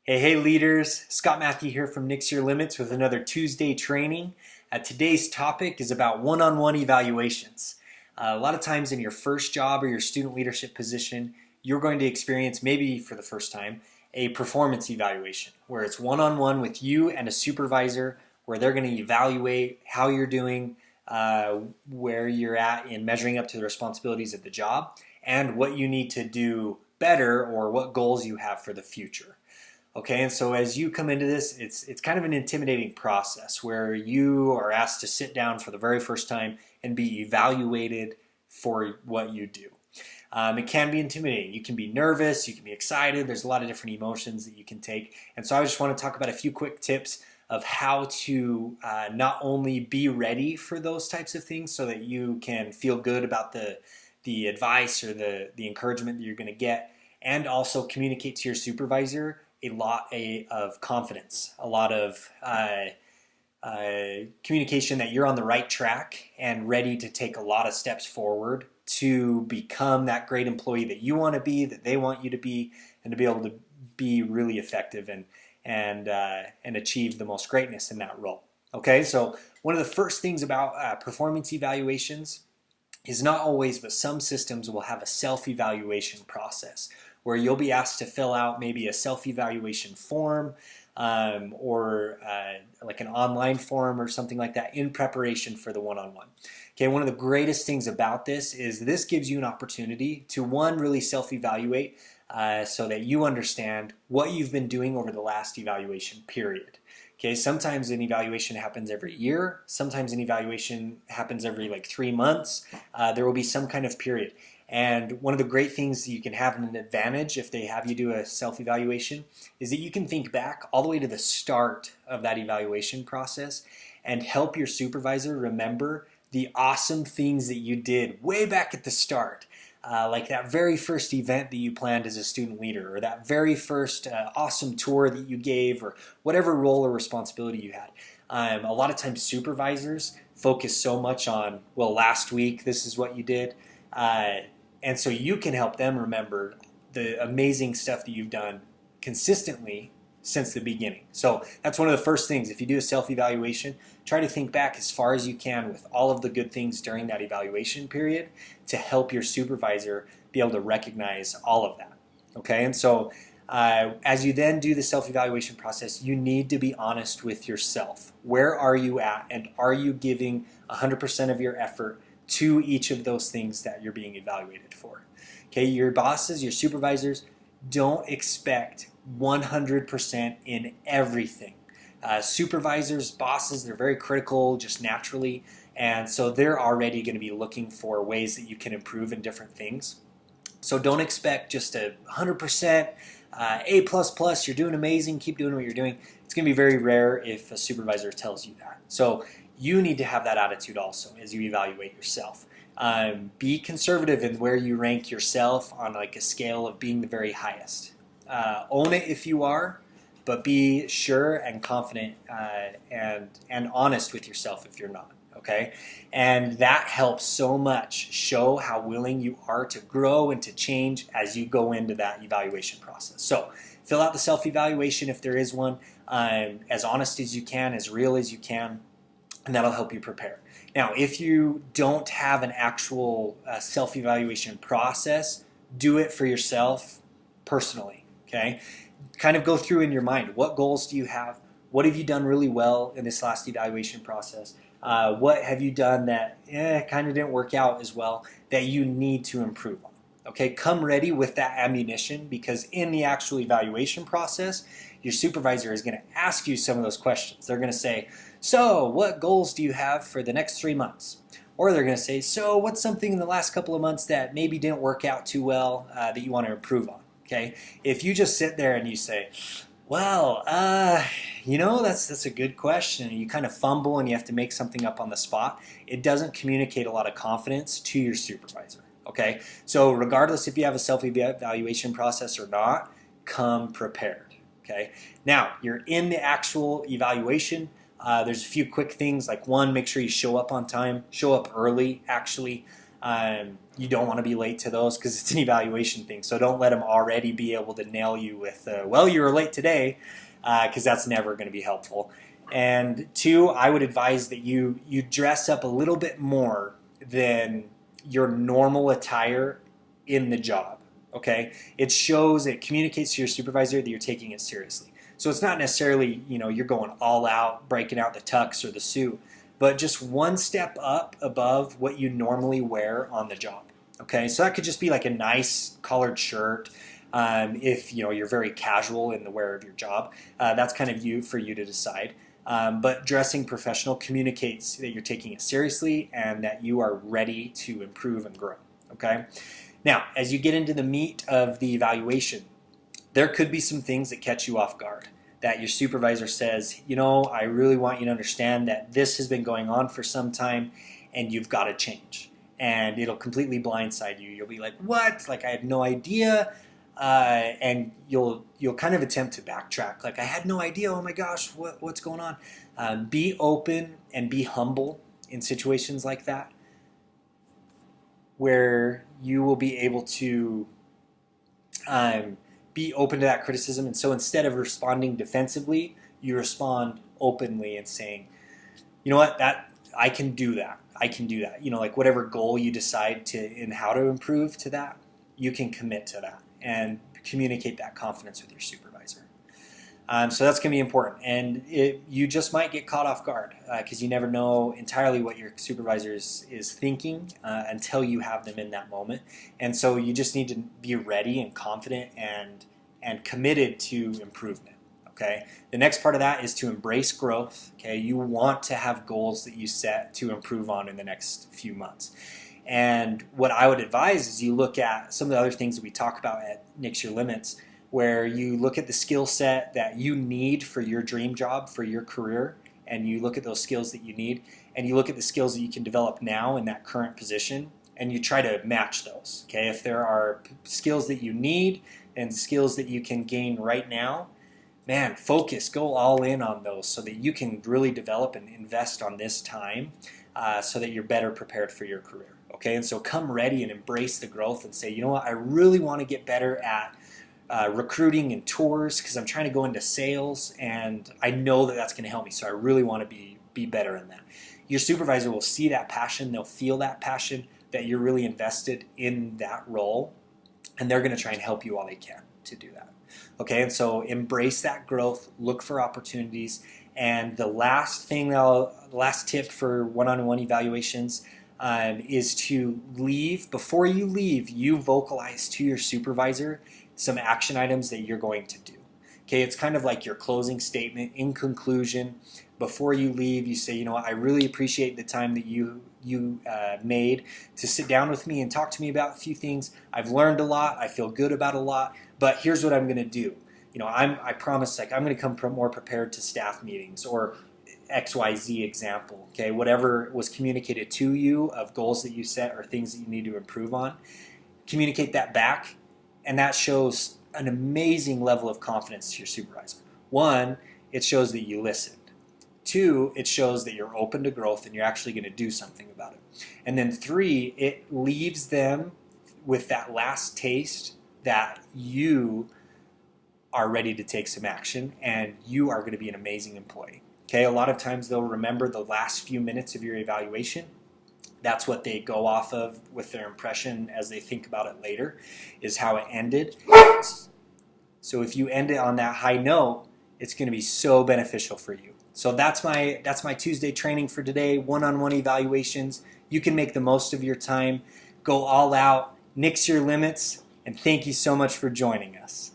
Hey leaders, Scott Matthew here from Nix Your Limits with another Tuesday training. Today's topic is about one-on-one evaluations. A lot of times in your first job or your student leadership position, you're going to experience, maybe for the first time, a performance evaluation where it's one-on-one with you and a supervisor where they're going to evaluate how you're doing, where you're at in measuring up to the responsibilities of the job, and what you need to do better or what goals you have for the future. Okay, and so as you come into this, it's kind of an intimidating process where you are asked to sit down for the very first time and be evaluated for what you do. It can be intimidating. You can be nervous, you can be excited. There's a lot of different emotions that you can take. And so I just want to talk about a few quick tips of how to not only be ready for those types of things so that you can feel good about the advice or the encouragement that you're going to get, and also communicate to your supervisor a lot of confidence, a lot of communication that you're on the right track and ready to take a lot of steps forward to become that great employee that you want to be, that they want you to be, and to be able to be really effective and achieve the most greatness in that role. Okay, so one of the first things about performance evaluations is not always, but some systems will have a self-evaluation process where you'll be asked to fill out maybe a self-evaluation form or like an online form or something like that in preparation for the one-on-one. Okay, one of the greatest things about this is this gives you an opportunity to, one, really self-evaluate so that you understand what you've been doing over the last evaluation period. Okay, sometimes an evaluation happens every year. Sometimes an evaluation happens every like 3 months. There will be some kind of period. And one of the great things that you can have an advantage if they have you do a self-evaluation is that you can think back all the way to the start of that evaluation process and help your supervisor remember the awesome things that you did way back at the start. Like that very first event that you planned as a student leader, or that very first awesome tour that you gave, or whatever role or responsibility you had. A lot of times supervisors focus so much on, well, last week this is what you did. And so you can help them remember the amazing stuff that you've done consistently since the beginning. So that's one of the first things. If you do a self-evaluation, try to think back as far as you can with all of the good things during that evaluation period to help your supervisor be able to recognize all of that. Okay, and so as you then do the self-evaluation process, you need to be honest with yourself. Where are you at, and are you giving 100% of your effort to each of those things that you're being evaluated for? Okay, your bosses, your supervisors, don't expect 100% in everything. Supervisors, bosses, they're very critical just naturally, and so they're already going to be looking for ways that you can improve in different things. So don't expect just a 100% A++, you're doing amazing, keep doing what you're doing. It's going to be very rare if a supervisor tells you that. So you need to have that attitude also as you evaluate yourself. Be conservative in where you rank yourself on like a scale of being the very highest. Own it if you are, but be sure and confident and honest with yourself if you're not. Okay, and that helps so much show how willing you are to grow and to change as you go into that evaluation process. So fill out the self-evaluation if there is one, as honest as you can, as real as you can, and that'll help you prepare. Now, if you don't have an actual self-evaluation process, do it for yourself personally, okay? Kind of go through in your mind, what goals do you have? What have you done really well in this last evaluation process? What have you done that kind of didn't work out as well that you need to improve on? Okay, come ready with that ammunition, because in the actual evaluation process, your supervisor is going to ask you some of those questions. They're going to say, so what goals do you have for the next 3 months? Or they're going to say, so what's something in the last couple of months that maybe didn't work out too well that you want to improve on? Okay, if you just sit there and you say, well, that's a good question, and you kind of fumble and you have to make something up on the spot, it doesn't communicate a lot of confidence to your supervisor. Okay, so regardless if you have a self-evaluation process or not, come prepared. Okay, now you're in the actual evaluation. There's a few quick things, like one, make sure you show up on time, show up early actually. You don't want to be late to those because it's an evaluation thing. So don't let them already be able to nail you with, well, you were late today, because that's never going to be helpful. And two, I would advise that you dress up a little bit more than your normal attire in the job. Okay, it communicates to your supervisor that you're taking it seriously. So it's not necessarily, you're going all out, breaking out the tux or the suit, but just one step up above what you normally wear on the job. Okay, so that could just be like a nice collared shirt. If you're very casual in the wear of your job, that's kind of for you to decide. But dressing professional communicates that you're taking it seriously and that you are ready to improve and grow. Okay. Now, as you get into the meat of the evaluation, there could be some things that catch you off guard. That your supervisor says, I really want you to understand that this has been going on for some time and you've got to change. And it'll completely blindside you. You'll be like, what? Like, I had no idea. And you'll kind of attempt to backtrack. Like, I had no idea. Oh my gosh, what's going on? Be open and be humble in situations like that, where you will be able to be open to that criticism. And so instead of responding defensively, you respond openly and saying, you know what, that I can do that. I can do that. Like whatever goal you decide to and how to improve to that, you can commit to that and communicate that confidence with your supervisor. So that's going to be important. And you just might get caught off guard because you never know entirely what your supervisor is thinking until you have them in that moment. And so you just need to be ready and confident and committed to improvement. Okay. The next part of that is to embrace growth. Okay. You want to have goals that you set to improve on in the next few months. And what I would advise is you look at some of the other things that we talk about at Nix Your Limits, where you look at the skill set that you need for your dream job, for your career, and you look at those skills that you need, and you look at the skills that you can develop now in that current position, and you try to match those. Okay, if there are skills that you need and skills that you can gain right now, man, focus, go all in on those so that you can really develop and invest on this time so that you're better prepared for your career. Okay, and so come ready and embrace the growth and say, you know what, I really want to get better at recruiting and tours because I'm trying to go into sales and I know that that's going to help me. So I really want to be better in that. Your supervisor will see that passion. They'll feel that passion that you're really invested in that role, and they're going to try and help you all they can to do that. Okay, and so embrace that growth, look for opportunities. And the last tip for one-on-one evaluations is to leave. Before you leave, you vocalize to your supervisor some action items that you're going to do. Okay, it's kind of like your closing statement. In conclusion, before you leave, you say, you know what, I really appreciate the time that you made to sit down with me and talk to me about a few things. I've learned a lot. I feel good about a lot. But here's what I'm going to do. I promise, like, I'm going to come more prepared to staff meetings or XYZ example. Okay, whatever was communicated to you of goals that you set or things that you need to improve on, communicate that back. And that shows an amazing level of confidence to your supervisor. One, it shows that you listened. Two, it shows that you're open to growth and you're actually going to do something about it. And then three, it leaves them with that last taste that you are ready to take some action and you are going to be an amazing employee. Okay, a lot of times they'll remember the last few minutes of your evaluation. That's what they go off of with their impression as they think about it later, is how it ended. So if you end it on that high note, it's going to be so beneficial for you. So that's my Tuesday training for today, one-on-one evaluations. You can make the most of your time. Go all out, nix your limits, and thank you so much for joining us.